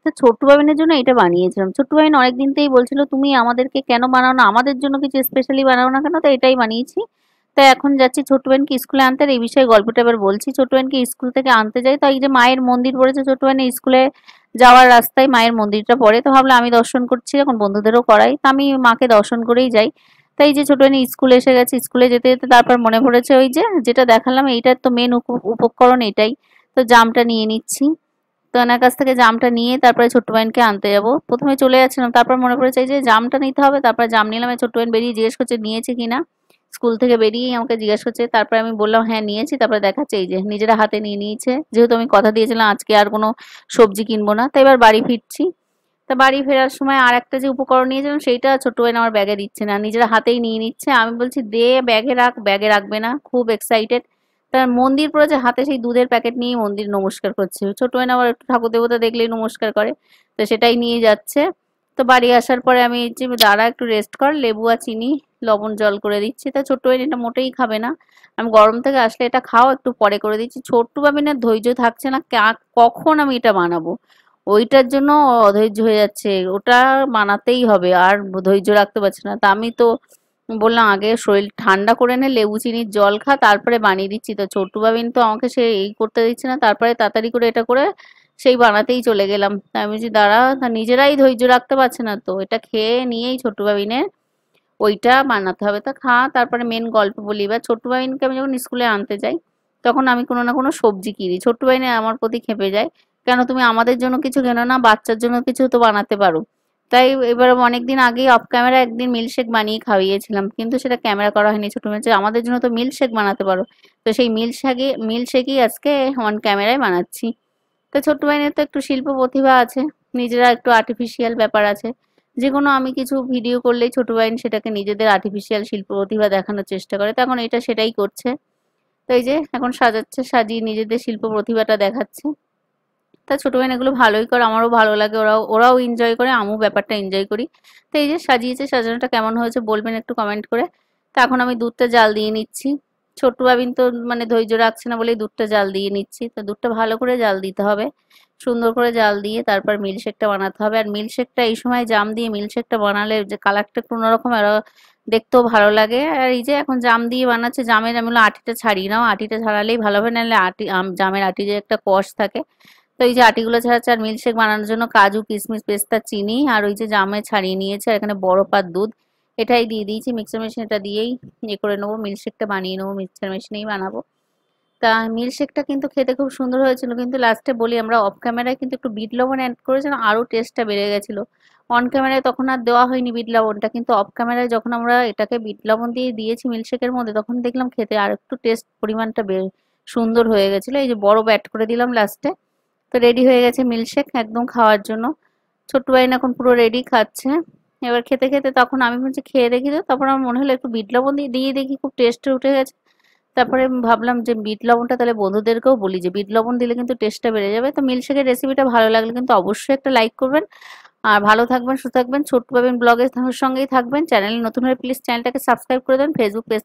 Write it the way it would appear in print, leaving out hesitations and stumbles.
তো ছোট্টু বাবিনের জন্য এটা বানিয়েছিলাম। ছোট্টু বাবিন অনেকদিন থেকেই বলছিল তুমি আমাদেরকে কেন বানাও না, আমাদের জন্য কিছু স্পেশালি বানাও না কেন, তো এটাই বানিয়েছি। তাই এখন যাচ্ছি ছোট্টু বাবিনকে স্কুলে আনতে, আর এই বিষয়ে গল্পটা এবার বলছি। ছোট্টু বাবিনকে স্কুল থেকে আনতে যাই, তো এই যে মায়ের মন্দির পড়েছে ছোট্টু বাবিনের স্কুলে যাওয়ার রাস্তায় মায়ের মন্দিরটা পড়ে, তো ভাবলাম আমি দর্শন করছি এখন বন্ধুদেরও করাই, তো আমি মাকে দর্শন করেই যাই। তাই যে ছোট বাবিন স্কুলে এসে গেছে, স্কুলে যেতে যেতে তারপর মনে পড়েছে ওই যে যেটা দেখালাম এইটার তো মেন উপকরণ এটাই। তো জামটা নিয়ে নিচ্ছি। তো এনার কাছ থেকে জামটা নিয়ে তারপরে ছোট্ট বাইনকে আনতে যাবো, প্রথমে চলে যাচ্ছিলাম, তারপর মনে পড়েছে এই যে জামটা নিতে হবে, তারপর জাম নিলাম। ছোট্ট বাইন বেরিয়ে জিজ্ঞেস করছে নিয়েছে কিনা, স্কুল থেকে বেরিয়েই আমাকে জিজ্ঞেস করছে, তারপরে আমি বললাম হ্যাঁ নিয়েছি। তারপরে দেখাচ্ছে এই যে নিজেরা হাতে নিয়ে নিয়েছে, যেহেতু আমি কথা দিয়েছিলাম আজকে আর কোনো সবজি কিনবো না। তাই এবার বাড়ি ফিরছি। তা বাড়ি ফেরার সময় আর একটা যে উপকরণ নিয়েছিলাম সেইটা ছোট্ট বাইন আমার ব্যাগে দিচ্ছে না, নিজেরা হাতেই নিয়ে নিচ্ছে। আমি বলছি দে ব্যাগে রাখ, ব্যাগে রাখবে না, খুব এক্সাইটেড। তার মন্দির পড়েছে হাতে, সেই দুধের প্যাকেট নিয়ে মন্দির নমস্কার করছে। ছোট বোন আবার একটু ঠাকুর দেবতা দেখলেই নমস্কার করে, তো সেটাই নিয়ে যাচ্ছে। তো বাড়ি আসার পরে আমি যে দাঁড়া একটু রেস্ট কর, লেবু আর চিনি লবণ জল করে দিচ্ছি। তা ছোট্ট বোন এটা মোটেই খাবে না, আমি গরম থেকে আসলে এটা খাও, একটু পরে করে দিচ্ছি। ছোট্ট বাবিনের ধৈর্য থাকছে না, কখন আমি এটা বানাবো, ওইটার জন্য অধৈর্য হয়ে যাচ্ছে, ওটা বানাতেই হবে, আর ধৈর্য রাখতে পারছে না। তা আমি তো বললাম আগে শরীর ঠান্ডা করে নে, লেবু চিনির জল খা, তারপরে বানিয়ে দিচ্ছি। তো ছোট্টু বাবিন তো আমাকে সে এই করতে দিচ্ছে না, তারপরে তাড়াতাড়ি করে এটা করে সেই বানাতেই চলে গেলাম। তা আমি বলছি দাঁড়া, তা নিজেরাই ধৈর্য রাখতে পারছে না, তো এটা খেয়ে নিয়েই ছোট্টু বাবিনের ওইটা বানাতে হবে। তা খা, তারপরে মেন গল্প বলি। এবার ছোট্টু বাবিনকে আমি যখন স্কুলে আনতে যাই, তখন আমি কোনো না কোনো সবজি কিনি। ছোট্টু বাবিনে আমার প্রতি ক্ষেপে যায়, কেন তুমি আমাদের জন্য কিছু কেনো না, বাচ্চার জন্য কিছু তো বানাতে পারো। তাই এবার অনেকদিন আগেই অফ ক্যামেরা একদিন মিল্কশেক বানিয়ে খাইয়েছিলাম, কিন্তু সেটা ক্যামেরা করা হয়নি। ছোট মেয়ে আমাদের জন্য তো মিল্কশেক বানাতে পারো, তো সেই মিল্কশেকই আজকে অন ক্যামেরায় বানাচ্ছি। তো ছোট্ট ভাইনের তো একটু শিল্প প্রতিভা আছে, নিজেরা একটু আর্টিফিশিয়াল ব্যাপার আছে। যে কোনো আমি কিছু ভিডিও করলেই ছোট ভাইন সেটাকে নিজেদের আর্টিফিশিয়াল শিল্প প্রতিভা দেখানোর চেষ্টা করে, তো এখন এটা সেটাই করছে। তো এই যে এখন সাজাচ্ছে, সাজিয়ে নিজেদের শিল্প প্রতিভাটা দেখাচ্ছে। তা ছোট বোন এগুলো ভালোই করে, আমারও ভালো লাগে, ওরাও এনজয় করে, আমিও ব্যাপারটা এনজয় করি। তো এই যে সাজিয়েছে, সাজানোটা কেমন হয়েছে বলবেন একটু কমেন্ট করে। তা এখন আমি দুধটা জাল দিয়ে নিচ্ছি। ছোট্ট বাবিন তো মানে ধৈর্য রাখছে না বলেই দুধটা জাল দিয়ে নিচ্ছি। তো দুধটা ভালো করে জাল দিতে হবে, সুন্দর করে জাল দিয়ে তারপর মিল্কশেকটা বানাতে হবে। আর মিল্কশেকটা এই সময় জাম দিয়ে মিল্কশেকটা বানালে যে কালারটা একটু অন্যরকম, আর দেখতেও ভালো লাগে। আর এই যে এখন জাম দিয়ে বানাচ্ছে, জামের আমি বললাম আটিটা ছাড়িয়ে নাও, আটিটা ছাড়ালেই ভালো হবে, নাহলে জামের আটি যে একটা কষ থাকে। তো এই যে আটিগুলো ছাড়াচ্ছে, আর মিল্কশেক বানানোর জন্য কাজু কিশমিশ পেস্তা চিনি আর ওই যে জামে ছাড়িয়ে নিয়েছে, আর এখানে বরফ আর দুধ এটাই দিয়ে দিয়েছি মিক্সার মেশিন, এটা দিয়েই ইয়ে করে নেবো, মিল্কশেকটা বানিয়ে নেবো, মিক্সার মেশিনেই বানাবো। তা মিল্কশেকটা কিন্তু খেতে খুব সুন্দর হয়েছিল, কিন্তু লাস্টে বলি আমরা অফ ক্যামেরায় কিন্তু একটু বিট লবণ অ্যাড করেছিলাম, আরও টেস্টটা বেড়ে গেছিলো। অন ক্যামেরায় তখন আর দেওয়া হয়নি বিট লবণটা, কিন্তু অফ ক্যামেরায় যখন আমরা এটাকে বিট লবণ দিয়ে দিয়েছি মিল্কশেকের মধ্যে, তখন দেখলাম খেতে আর একটু টেস্ট পরিমাণটা সুন্দর হয়ে গেছিলো। এই যে বরফ অ্যাড করে দিলাম লাস্টে। তো রেডি হয়ে গেছে মিল্কশেক একদম খাওয়ার জন্য। ছোট্ট বাইন এখন পুরো রেডি, খাচ্ছে। এবার খেতে খেতে তখন আমি বলছি খেয়ে দেখি, তো তারপর আমার মনে হলো একটু বিট লবণ দিয়ে দিয়ে দেখি, খুব টেস্ট উঠে গেছে। তারপরে ভাবলাম যে বিট লবণটা তাহলে বন্ধুদেরকেও বলি যে বিট লবণ দিলে কিন্তু টেস্টটা বেড়ে যাবে। তো মিল্কশেকের রেসিপিটা ভালো লাগলে কিন্তু অবশ্যই একটা লাইক করবেন। আর ভালো থাকবেন, সুস্থ থাকবেন, ছোট্ট পাবেন ব্লগের সঙ্গেই থাকবেন। চ্যানেলে নতুন হলে প্লিজ চ্যানেলটাকে সাবস্ক্রাইব করে দেন, ফেসবুক পেজ